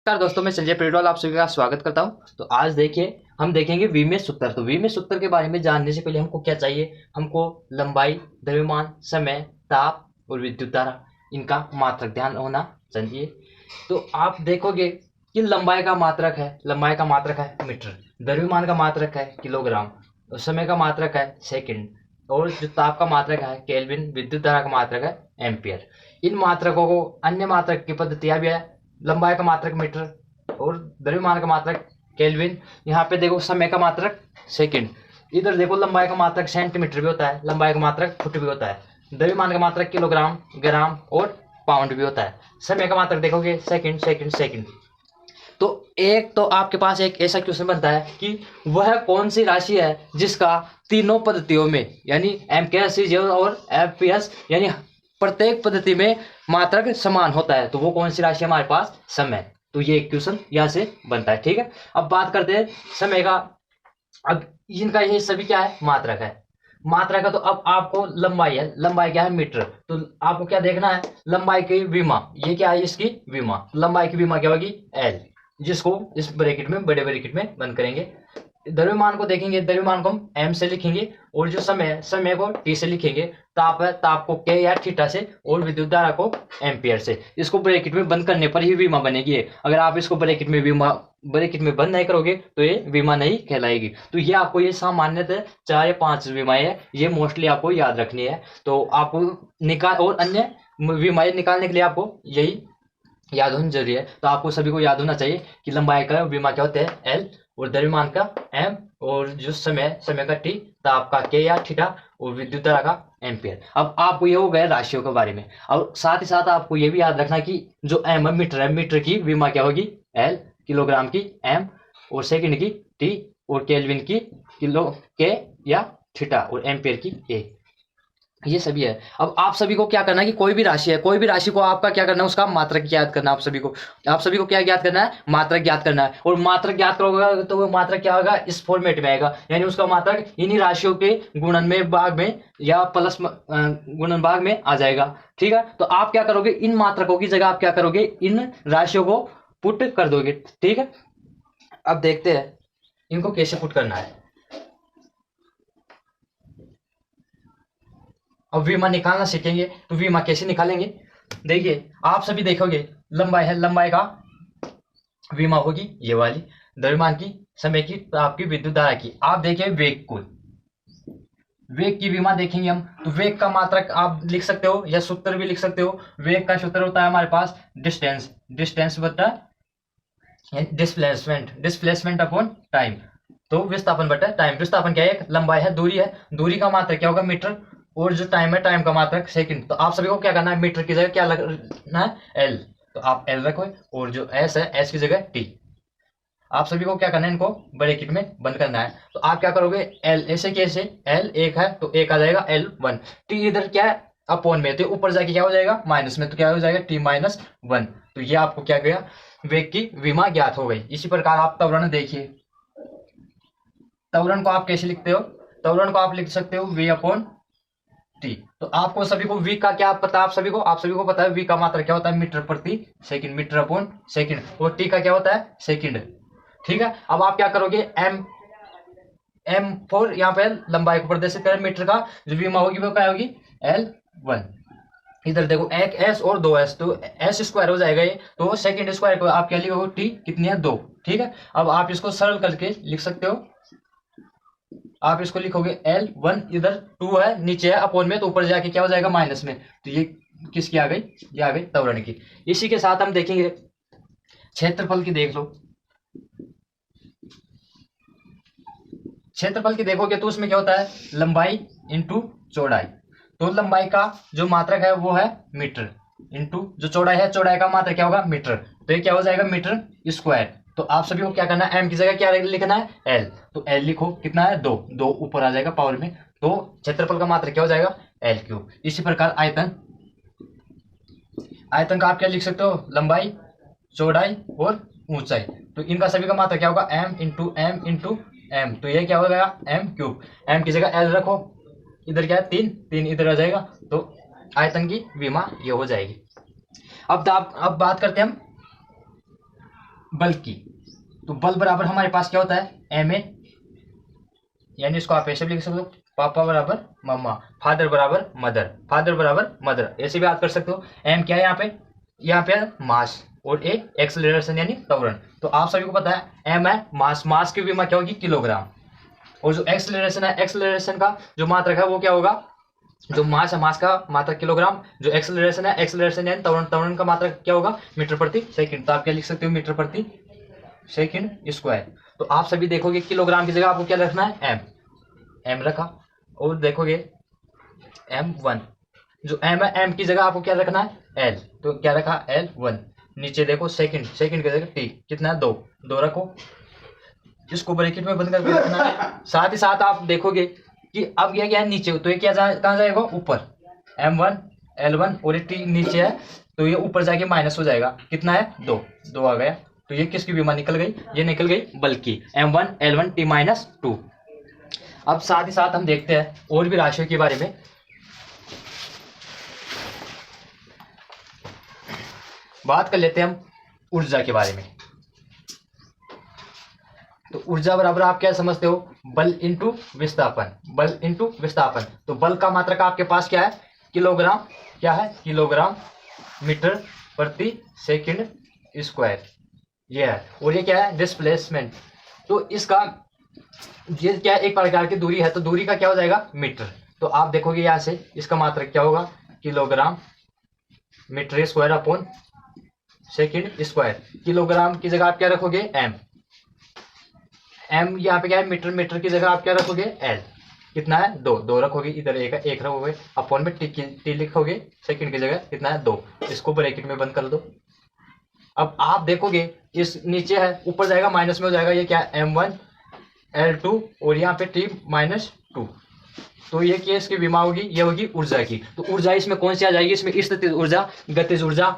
नमस्कार दोस्तों, मैं संजय पेड़वाल आप सभी का स्वागत करता हूं। तो आज देखिए हम देखेंगे विमीय सूत्र। तो विमीय सूत्र के बारे में जानने से पहले हमको क्या चाहिए? हमको लंबाई, द्रव्यमान, समय, ताप और विद्युत धारा, इनका मात्रक ध्यान होना चाहिए। तो आप देखोगे कि लंबाई का मात्रक है मीटर, द्रव्यमान का मात्रक है किलोग्राम, और समय का मात्रक है सेकंड, और जो ताप का मात्रक है केल्विन, विद्युत धारा का मात्रक है एम्पियर। इन मात्रकों को अन्य मात्रक की पद्धतियां भी है। लंबाई का मात्रक मीटर और द्रव्यमान का मात्रक केल्विन। यहाँ पे देखो समय का मात्रक सेकंड, इधर देखो लंबाई का मात्रक सेंटीमीटर भी होता है, लंबाई का मात्रक फुट भी होता है, द्रव्यमान का मात्रक किलोग्राम, ग्राम और पाउंड भी होता है। समय का मात्रक देखोगे सेकंड सेकंड सेकंड। तो एक तो आपके पास एक ऐसा क्वेश्चन बनता है कि वह कौन सी राशि है जिसका तीनों पद्धतियों में यानी एमकेएस और एफपीएस यानी प्रत्येक पद्धति में मात्रक समान होता है। तो वो कौन सी राशि है हमारे पास? समय। तो ये क्वेश्चन यहाँ से बनता है। ठीक है, अब बात करते हैं समय का। अब इनका ये सभी क्या है? मात्रक है। मात्रक है तो अब आपको लंबाई है, लंबाई क्या है? मीटर। तो आपको क्या देखना है? लंबाई की विमा, ये क्या है? इसकी विमा, लंबाई की विमा क्या होगी? एल, जिसको इस ब्रैकेट में, बड़े ब्रैकेट में बंद करेंगे। द्रव्यमान को देखेंगे, द्रव्यमान को हम एम से लिखेंगे, और जो समय है, समय को टी से लिखेंगे। ताप है, ताप को के या थीटा से, और विद्युत धारा को एम्पियर से। इसको ब्रैकेट में बंद करने पर ही विमा बनेगी। अगर आप इसको ब्रैकेट में बंद नहीं करोगे तो ये विमा नहीं कहलाएगी। तो ये आपको ये सामान्यतः 4 या 5 विमाएं है, ये मोस्टली आपको याद रखनी है। तो आपको निकाल और अन्य विमाएं निकालने के लिए आपको यही याद होनी जरूरी है। तो आपको सभी को याद होना चाहिए कि लंबाई का विमा क्या होता है? एल, और द्रव्यमान का एम, और जो समय का टी, ताप का के या थीटा, और विद्युत धारा का एम्पियर। अब आपको ये हो गया राशियों के बारे में। और साथ ही साथ आपको ये भी याद रखना कि जो एम है, मीटर है, मीटर की विमा क्या होगी? एल, किलोग्राम की एम, और सेकंड की टी, और केल्विन की किलो के या थीटा, और एम्पियर की ए। ये सभी है। अब आप सभी को क्या करना है कि कोई भी राशि है, कोई भी राशि को आपका क्या करना है? उसका मात्रक ज्ञात करना है। आप सभी को क्या ज्ञात करना है? मात्रक ज्ञात करना है। और मात्रक ज्ञात करोगे तो वो मात्रक क्या होगा? इस फॉर्मेट में आएगा, यानी उसका मात्रक इन्हीं राशियों के गुणन में, भाग में, या प्लस गुणन भाग में आ जाएगा। ठीक है, तो आप क्या करोगे? इन मात्रकों की जगह आप क्या करोगे? इन राशियों को पुट कर दोगे। ठीक है, अब देखते हैं इनको कैसे पुट करना है। अब विमा निकालना सीखेंगे तो विमा कैसे निकालेंगे? देखिए, आप सभी देखोगे लंबाई है, लंबाई का विमा होगी ये वाली, द्रव्यमान की, समय की, आपकी विद्युत धारा की। आप देखिए वेग को, वेग की विमा देखेंगे हम। तो वेग का मात्रक आप लिख सकते हो या सूत्र भी लिख सकते हो। वेग का सूत्र होता है हमारे पास डिस्टेंस, डिस्टेंस बटा डिस्प्लेसमेंट अपॉन टाइम। तो विस्थापन बटा टाइम। विस्थापन क्या है? लंबाई है, दूरी है, दूरी का मात्रक क्या होगा? मीटर, और जो टाइम है, टाइम का मात्रक सेकंड। तो आप सभी को क्या करना है? मीटर की जगह क्या लगना है? एल। तो आप एल रखो, और जो एस है, एस की जगह टी। आप सभी को क्या करना है? इनको ब्रैकेट में बंद करना है। तो आप क्या करोगे? एल ऐसे कैसे? एल एक है तो एक आ जाएगा L1। टी इधर क्या है? अपॉन में, तो ऊपर जाके क्या हो जाएगा? माइनस में, तो क्या हो जाएगा? T-1। तो ये आपको क्या गया? वेग की विमा ज्ञात हो गई। इसी प्रकार आप त्वरण देखिए, त्वरण को आप कैसे लिखते हो? त्वरण को आप लिख सकते हो V अपॉन टी। तो आपको सभी को V का क्या पता है? आप सभी को पता है V का मात्रा क्या होता है? मीटर प्रति सेकंड, मीटर अपॉन सेकंड। और T का क्या होता है? सेकंड। ठीक है, अब आप क्या करोगे? M4 यहाँ पे लंबाई को प्रदर्शित करें, मीटर का जो विमा होगी वो क्या होगी? L1। इधर देखो एक S और 2S, तो S स्क्वायर हो जाएगा ये। तो सेकंड स्क्वायर को आप क्या लिखोगे? T कितनी है? 2। ठीक है, अब आप इसको सरल करके लिख सकते हो। आप इसको लिखोगे L1, इधर 2 है, नीचे है अपॉन में, तो ऊपर जाके क्या हो जाएगा? माइनस में। तो ये किसकी आ गई? ये आ गई त्वरण की। इसी के साथ हम देखेंगे क्षेत्रफल की। देख लो, क्षेत्रफल की देखोगे तो उसमें क्या होता है? लंबाई इंटू चौड़ाई। तो लंबाई का जो मात्रक है वो है मीटर, इंटू जो चौड़ाई है, चौड़ाई का मात्रक क्या होगा? मीटर। तो ये क्या हो जाएगा? Metre square. तो आप सभी को क्या करना है? एम की जगह क्या लिखना है? एल। तो एल लिखो, कितना है? 2। 2 ऊपर आ जाएगा पावर में, तो क्षेत्रफल का मात्रक क्या हो जाएगा? L3। इसी प्रकार आयतन, आयतन का आप क्या लिख सकते हो? लंबाई, चौड़ाई और ऊंचाई। तो इनका सभी का मात्रा क्या होगा? m into M into M. तो ये क्या हो गया? m3। m की जगह l रखो, इधर क्या है? 3, 3 इधर आ जाएगा। तो आयतन की विमा ये हो जाएगी। अब बात करते हैं हम बल की। तो बल बराबर हमारे पास क्या होता है, एम ए, यानी इसको आप ऐसे भी लिख सकते हो, पापा बराबर मम्मा, फादर बराबर मदर, फादर बराबर मदर, ऐसे भी याद कर सकते हो। एम क्या है यहाँ पे मास, और ए एक्सेलरेशन यानी त्वरण। तो आप सभी को पता है एम है मास, मास की विमा क्या होगी, किलोग्राम। और जो एक्सेलरेशन है, एक्सेलरेशन का जो मात्रक है वो क्या होगा, जो मास है मास का मात्रक किलोग्राम, जो एक्सेलरेशन है एक्सेलरेशन यानी त्वरण, त्वरण का मात्रक क्या होगा, मीटर प्रति सेकंड। तो आप क्या लिख सकते हो, मीटर प्रति सेकंड स्क्वायर। तो आप सभी देखोगे किलोग्राम की जगह आपको क्या रखना है, एम, एम रखा। और देखोगे M1, जो M है M की जगह आपको क्या रखना है, L, तो क्या रखा, L1। नीचे देखो सेकंड, सेकंड की जगह T, कितना है, 2, 2 रखो, इसको ब्रैकेट में बंद करके रखना है। साथ ही साथ आप देखोगे कि अब ये क्या है, नीचे, तो ये क्या कहाँ जाएगा, ऊपर, M1 L1, और ये T नीचे है, तो ये ऊपर जाके माइनस हो जाएगा, कितना है, 2, 2 आ गया। तो ये किसकी विमा निकल गई, ये निकल गई बल की, M1 L1 T-2। अब साथ ही साथ हम देखते हैं और भी राशियों के बारे में। बात कर लेते हैं हम ऊर्जा के बारे में। तो ऊर्जा बराबर आप क्या समझते हो, बल इंटू विस्थापन, बल इंटू विस्थापन। तो बल का मात्रक आपके पास क्या है, किलोग्राम, क्या है, किलोग्राम मीटर प्रति सेकंड स्क्वायर, ये है। और ये क्या है, डिस्प्लेसमेंट। तो इसका ये क्या है, एक प्रकार की दूरी है, तो दूरी का क्या हो जाएगा, मीटर। तो आप देखोगे यहां से इसका मात्रक क्या होगा, kilogram metre square upon second square. Kilogram की जगह आप क्या रखोगे, एम, एम यहाँ पे क्या है, मीटर, मीटर की जगह आप क्या रखोगे, एल, कितना है, 2, 2 रखोगे, इधर एक रखोगे, अपॉन में टी लिखोगे, सेकंड की जगह कितना है, 2, इसको ब्रैकेट में बंद कर दो। अब आप देखोगे इस नीचे है, ऊपर जाएगा माइनस में हो जाएगा, ये क्या है, M1 L2, और यहाँ पे T-2। तो ये क्या इसकी विमा होगी, ये होगी ऊर्जा की। तो ऊर्जा इसमें कौन सी आ जाएगी, इसमें स्थितिज ऊर्जा, गतिज ऊर्जा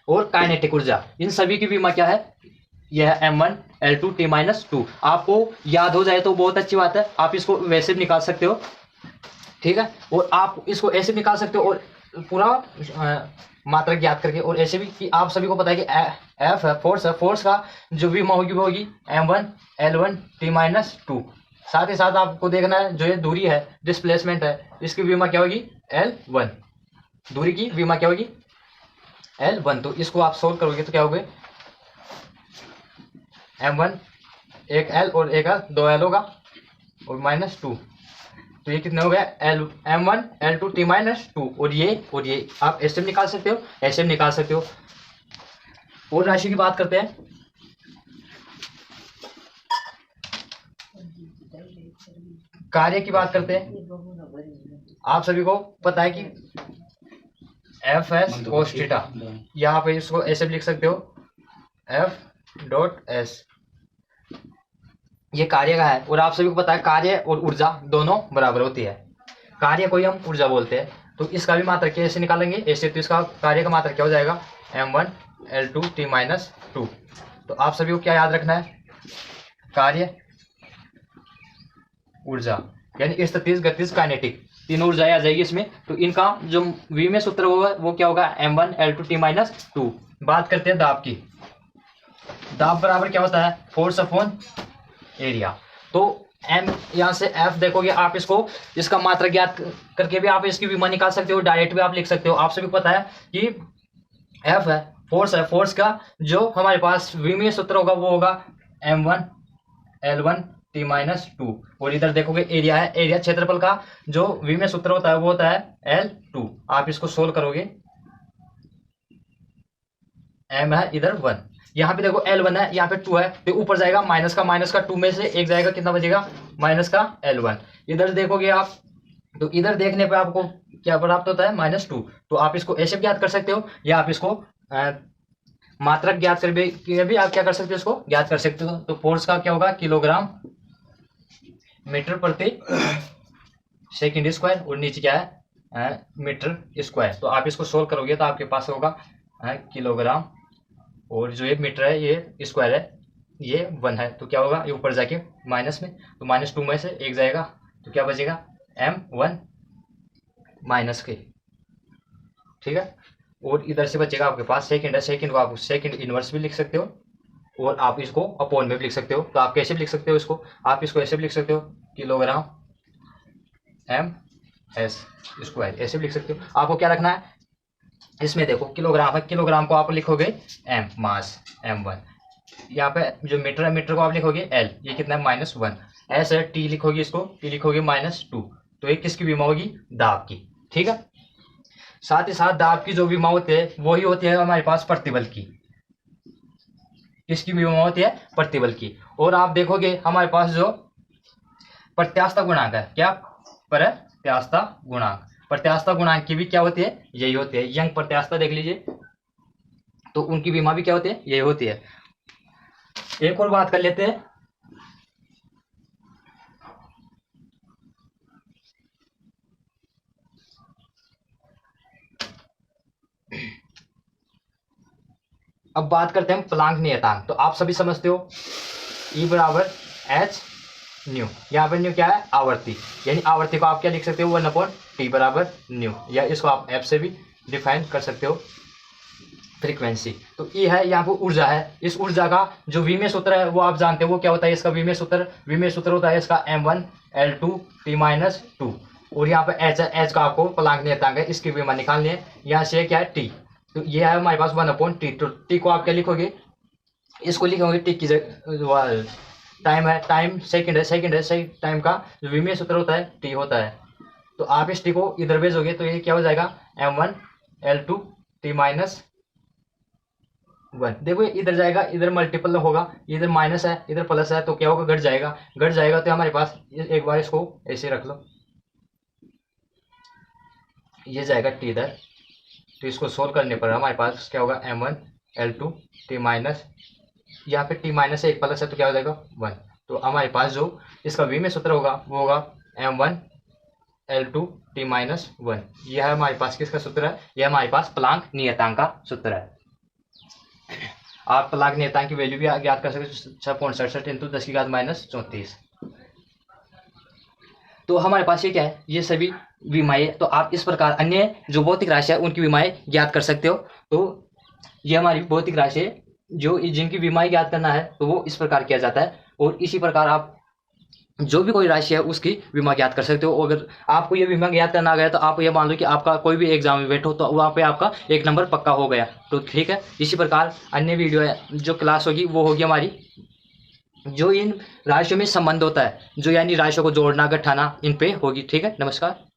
और काइनेटिक ऊर्जा, इन सभी की बीमा क्या है, यह है M1 L2 T-2। आपको याद हो जाए तो बहुत अच्छी बात है, आप इसको वैसे भी निकाल सकते हो, ठीक है, और आप इसको ऐसे भी निकाल सकते हो, और पूरा मात्रक ज्ञात करके, और ऐसे भी कि आप सभी को पता है कि F है फोर्स है, फोर्स का जो बीमा होगी वो होगी M1 L1 T-2। साथ ही साथ आपको देखना है जो ये दूरी है, डिस्प्लेसमेंट है, इसकी बीमा क्या होगी, L1, दूरी की बीमा क्या होगी, L1। तो इसको आप सोल्व करोगे तो क्या होगा, M1 एक L और एक L, 2 L होगा, और -2, तो ये कितने हो गया, M1 L2 T-2। और ये आप ऐसे भी निकाल सकते हो, ऐसे भी निकाल सकते हो। और राशि की बात करते हैं, कार्य की बात करते हैं। आप सभी को पता है कि F(s) cos थीटा, यहाँ पे इसको ऐसे भी लिख सकते हो, F.s, ये कार्य का है। और आप सभी को पता है कार्य और ऊर्जा दोनों बराबर होती है, कार्य को ही हम ऊर्जा बोलते हैं। तो इसका भी मात्रक कैसे निकालेंगे, ऐसे, तो इसका कार्य का मात्रक क्या हो जाएगा, M1 L2 T-2। तो आप सभी को क्या याद रखना है, कार्य, ऊर्जा, यानी स्थितिज, गतिज, काइनेटिक, तीनों ऊर्जाएं आ जाएगी इसमें। तो इनका जो वी में सूत्र होगा वो क्या होगा, M1 L2 T-2। बात करते हैं दाब की। दाब बराबर क्या होता है, फोर्स अपॉन एरिया। तो M, यहाँ से F देखोगे आप, इसको इसका मात्रक ज्ञात करके भी आप इसकी विमा निकाल सकते हो, डायरेक्ट भी आप लिख सकते हो। आप सभी को पता है कि F है फोर्स है, फोर्स का जो हमारे पास विमीय सूत्र होगा वो होगा M1 L1 T-2। और इधर देखोगे एरिया है, एरिया क्षेत्रफल का जो विमीय सूत्र होता है वो होता है L2। आप इसको सोल्व करोगे, M है इधर 1, यहाँ पे देखो L1 है, यहाँ पे 2 है, तो ऊपर जाएगा माइनस का 2 में से एक जाएगा, कितना बचेगा, माइनस का L1। इधर देखोगे आप, तो इधर देखने पे आपको क्या प्राप्त होता है, -2। तो आप इसको ऐसे भी ज्ञात कर सकते हो, या आप इसको मात्रक ज्ञात कर भी आप क्या कर सकते हो, इसको ज्ञात कर सकते हो। तो फोर्स का क्या होगा, किलोग्राम मीटर प्रति सेकंड स्क्वायर, और नीचे क्या है, मीटर स्क्वायर। तो आप इसको सोल्व करोगे तो आपके पास होगा किलोग्राम, और जो ये मीटर है ये स्क्वायर है, ये 1 है, तो क्या होगा, ये ऊपर जाके माइनस में, तो -2 में से एक जाएगा, तो क्या बचेगा, M1 माइनस के, ठीक है। और इधर से बचेगा आपके पास सेकंड है, सेकंड को आप सेकंड इनवर्स भी लिख सकते हो, और आप इसको अपॉन में भी लिख सकते हो। तो आप कैसे भी लिख सकते हो इसको, आप इसको ऐसे भी लिख सकते हो किलोग्राम एम एस स्क्वायर, ऐसे भी लिख सकते हो। आपको क्या रखना है इसमें, देखो किलोग्राम है, किलोग्राम को आप लिखोगे एम मास m1, यहाँ पे जो मीटर है मीटर को आप लिखोगे एल, ये कितना है -1, एस है टी लिखोगे, इसको टी लिखोगे -2। तो ये किसकी विमा होगी, दाब की, ठीक है। साथ ही साथ दाब की जो विमा होती है वही होती है हमारे पास प्रतिबल की, किसकी विमा होती है, प्रतिबल की। और आप देखोगे हमारे पास जो प्रत्यास्थता गुणांक है, क्या प्रत्यास्थता गुणांक, प्रत्यास्थता गुणांक की भी क्या होती है, यही होती है। यंग प्रत्यास्थता देख लीजिए, तो उनकी विमा भी क्या होती है, यही होती है। एक और बात कर लेते हैं, अब बात करते हैं प्लांक नियतांक। तो आप सभी समझते हो E बराबर एच न्यू, यहाँ पर न्यू क्या है, आवृत्ति, यानी आवृत्ति को आप क्या लिख सकते हो 1/T बराबर न्यू, या इसको आप एफ से भी डिफाइन कर सकते हो फ्रीक्वेंसी। तो ये है, यहाँ पर ऊर्जा है, इस ऊर्जा का जो विमेय सूत्र है वो आप जानते हो, वो क्या होता है इसका विमेय सूत्र, विमेय सूत्र होता है इसका m1L2T-2, और यहाँ पे एच है, एच का आपको प्लांक नियतांक है, इसकी विमा निकालनी है। यहाँ से क्या है टी, तो ये है हमारे पास 1/T। तो टी को आप क्या लिखोगे, इसको लिखोगे टी की जगह, टाइम है, टाइम सेकंड है, सेकंड है, सही टाइम का जो विमेय सूत्र होता है टी होता है। तो आप इस टी को इधर भेजोगे तो ये क्या हो जाएगा m1L2T-1। देखो इधर जाएगा, इधर मल्टीपल होगा, इधर माइनस है इधर प्लस है, तो क्या होगा, घट जाएगा, घट जाएगा। तो हमारे पास एक बार इसको ऐसे रख लो, ये जाएगा टी इधर, तो इसको सोल्व करने पर हमारे पास क्या होगा m1L2T-, यहाँ पे T- है एक प्लस है, तो क्या हो जाएगा 1। तो हमारे पास जो इसका विमेय सूत्र होगा वो होगा m1L2T-1। यह है हमारे पास किसका सूत्र है, यह हमारे पास प्लांक नियतांक का सूत्र है। आप प्लांक नियतांक की वैल्यू भी ज्ञात कर सकते हो, 6.67 × 10⁻34। तो हमारे पास ये क्या है, ये सभी विमाएं। तो आप इस प्रकार अन्य जो भौतिक राशि है उनकी विमाएं ज्ञात कर सकते हो। तो ये हमारी भौतिक राशि है जो जिनकी विमाएं ज्ञात करना है, तो वो इस प्रकार किया जाता है। और इसी प्रकार आप जो भी कोई राशि है उसकी विमा ज्ञात कर सकते हो। अगर आपको ये विमा ज्ञात करना आ गया तो आप ये मान लो कि आपका कोई भी एग्जाम में बैठो तो वहाँ पे आपका 1 नंबर पक्का हो गया, तो ठीक है। इसी प्रकार अन्य वीडियो है जो क्लास होगी वो होगी हमारी जो इन राशियों में संबंध होता है, जो यानी राशियों को जोड़ना घटाना इन पे होगी, ठीक है। नमस्कार।